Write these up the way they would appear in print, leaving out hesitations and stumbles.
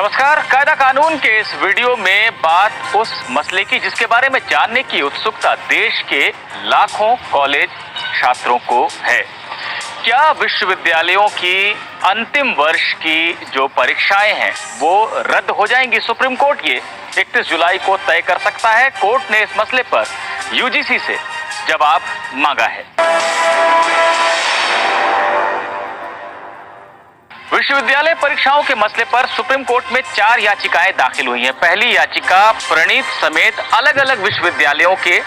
नमस्कार। कायदा कानून के इस वीडियो में बात उस मसले की जिसके बारे में जानने की उत्सुकता देश के लाखों कॉलेज छात्रों को है। क्या विश्वविद्यालयों की अंतिम वर्ष की जो परीक्षाएं हैं वो रद्द हो जाएंगी? सुप्रीम कोर्ट ये 31 जुलाई को तय कर सकता है। कोर्ट ने इस मसले पर यूजीसी से जवाब मांगा है। विश्वविद्यालय परीक्षाओं के मसले पर सुप्रीम कोर्ट में 4 याचिकाएं दाखिल हुई हैं। पहली याचिका प्रणीत समेत अलग अलग विश्वविद्यालयों के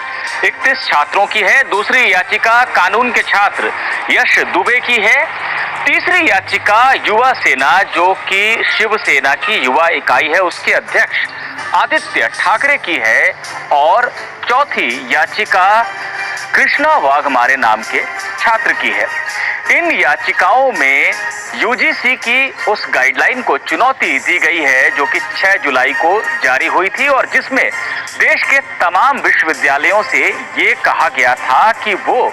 31 छात्रों की है। दूसरी याचिका कानून के छात्र यश दुबे की है। तीसरी याचिका युवा सेना जो कि शिवसेना की युवा इकाई है उसके अध्यक्ष आदित्य ठाकरे की है। और चौथी याचिका कृष्णा वाघमारे नाम के छात्र की है। इन याचिकाओं में यूजीसी की उस गाइडलाइन को चुनौती दी गई है जो कि 6 जुलाई को जारी हुई थी और जिसमें देश के तमाम विश्वविद्यालयों से ये कहा गया था कि वो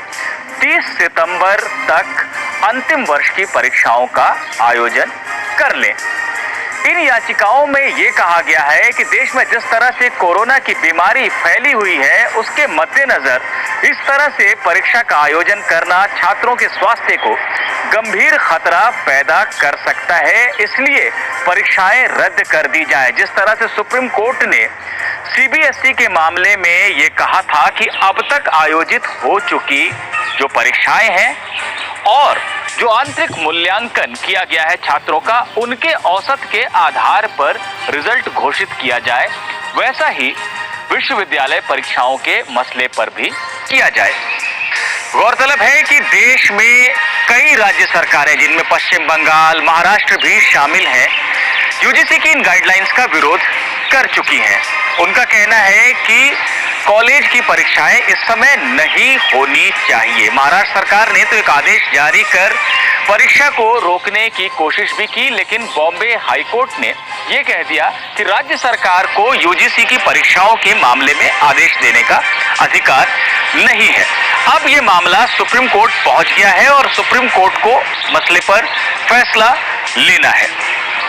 30 सितंबर तक अंतिम वर्ष की परीक्षाओं का आयोजन कर लें। इन याचिकाओं में ये कहा गया है कि देश में जिस तरह से कोरोना की बीमारी फैली हुई है उसके मद्देनजर इस तरह से परीक्षा का आयोजन करना छात्रों के स्वास्थ्य को गंभीर खतरा पैदा कर सकता है, इसलिए परीक्षाएं रद्द कर दी जाए। जिस तरह से सुप्रीम कोर्ट ने सीबीएसई के मामले में ये कहा था कि अब तक आयोजित हो चुकी जो परीक्षाएं हैं और जो आंतरिक मूल्यांकन किया गया है छात्रों का उनके औसत के आधार पर रिजल्ट घोषित किया जाए, वैसा ही विश्वविद्यालय परीक्षाओं के मसले पर भी किया जाए। गौरतलब है कि देश में कई राज्य सरकारें जिनमें पश्चिम बंगाल, महाराष्ट्र भी शामिल हैं, यूजीसी की इन गाइडलाइंस का विरोध कर चुकी हैं। उनका कहना है कि कॉलेज की परीक्षाएं इस समय नहीं होनी चाहिए। महाराष्ट्र सरकार ने तो एक आदेश जारी कर परीक्षा को रोकने की कोशिश भी की, लेकिन बॉम्बे हाईकोर्ट ने यह कह दिया कि राज्य सरकार को यूजीसी की परीक्षाओं के मामले में आदेश देने का अधिकार नहीं है। अब ये मामला सुप्रीम कोर्ट पहुंच गया है और सुप्रीम कोर्ट को मसले पर फैसला लेना है।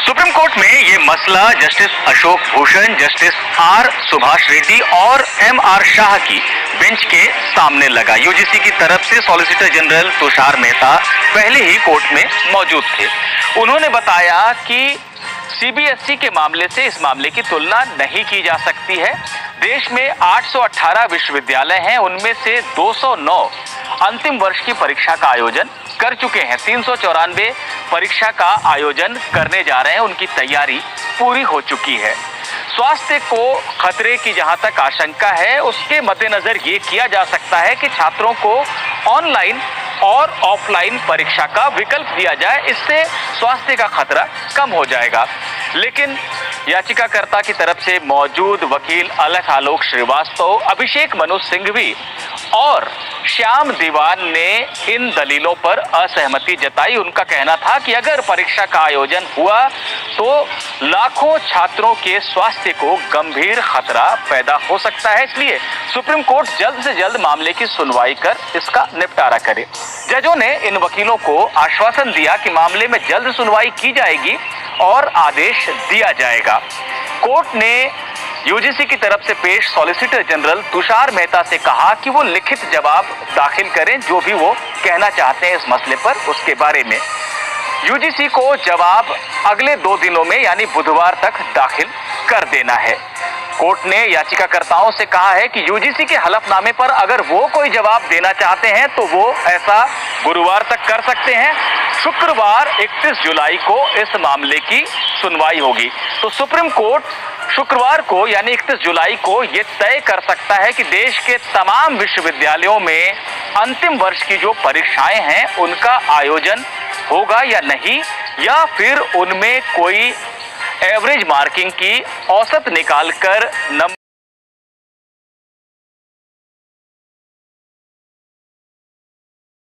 सुप्रीम कोर्ट में ये मसला justice Ashok Bhushan, justice R Subhash Reddy और एमआर शाह की बेंच के सामने लगा। यूजीसी की तरफ से सॉलिसिटर जनरल तुषार मेहता पहले ही कोर्ट में मौजूद थे। उन्होंने बताया कि सीबीएसई के मामले से इस मामले की तुलना नहीं की जा सकती है। देश में 818 विश्वविद्यालय हैं, उनमें से 209 अंतिम वर्ष की परीक्षा का आयोजन कर चुके हैं। 394 परीक्षा का आयोजन करने जा रहे हैं, उनकी तैयारी पूरी हो चुकी है। स्वास्थ्य को खतरे की जहां तक आशंका है उसके मद्देनजर ये किया जा सकता है कि छात्रों को ऑनलाइन और ऑफलाइन परीक्षा का विकल्प दिया जाए, इससे स्वास्थ्य का खतरा कम हो जाएगा। लेकिन याचिकाकर्ता की तरफ से मौजूद वकील अलख आलोक श्रीवास्तव, अभिषेक मनु सिंघवी और श्याम दीवान ने इन दलीलों पर असहमति जताई। उनका कहना था कि अगर परीक्षा का आयोजन हुआ तो लाखों छात्रों के स्वास्थ्य को गंभीर खतरा पैदा हो सकता है, इसलिए सुप्रीम कोर्ट जल्द से जल्द मामले की सुनवाई कर इसका निपटारा करे। जजों ने इन वकीलों को आश्वासन दिया कि मामले में जल्द सुनवाई की जाएगी और आदेश दिया जाएगा। कोर्ट ने यूजीसी की तरफ से पेश सॉलिसिटर जनरल तुषार मेहता से कहा कि वो लिखित जवाब दाखिल करें, जो भी वो कहना चाहते हैं इस मसले पर उसके बारे में। यूजीसी को जवाब अगले 2 दिनों में यानी बुधवार तक दाखिल कर देना है। कोर्ट ने याचिकाकर्ताओं से कहा है कि यूजीसी के हलफनामे पर अगर वो कोई जवाब देना चाहते हैं तो वो ऐसा गुरुवार तक कर सकते हैं। शुक्रवार 31 जुलाई को इस मामले की सुनवाई होगी। तो सुप्रीम कोर्ट शुक्रवार को यानी 31 जुलाई को ये तय कर सकता है कि देश के तमाम विश्वविद्यालयों में अंतिम वर्ष की जो परीक्षाएं हैं उनका आयोजन होगा या नहीं, या फिर उनमें कोई एवरेज मार्किंग की औसत निकालकर नंबर